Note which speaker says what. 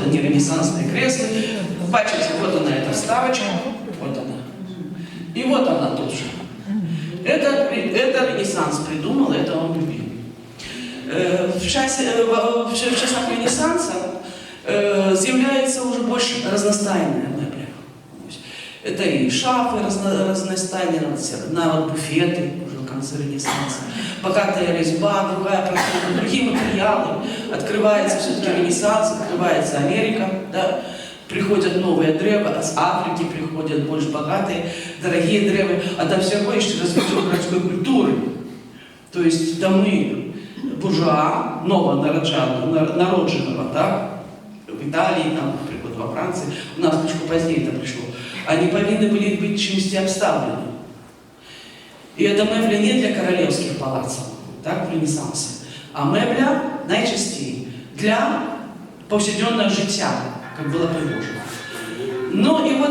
Speaker 1: вот они, ренессансные кресла. Бачите, вот она, эта вставочка, вот она. И вот она тут же. Это Ренессанс придумал, это он любил. В часах Ренессанса з'является уже больше разностайная мебель. Это и шафы разностайные, на буфеты уже в конце Ренессанса. Богатая резьба, другие материалы. Открывается все-таки Ренессанс, открывается Америка. Да? Приходят новые древа, с Африки приходят больше богатые, дорогие древы. А там все равно еще развитие городской культуры. То есть домы буржуа, новонародженного, да? В Италии, там, например, во Франции, у нас немножко позднее это пришло. Они повинны были быть чимось обставлены. И эта мебля не для королевских палацов, так, в Ренессансе, а мебля, найчастее, для повседневного життя, как было предложено. Ну и вот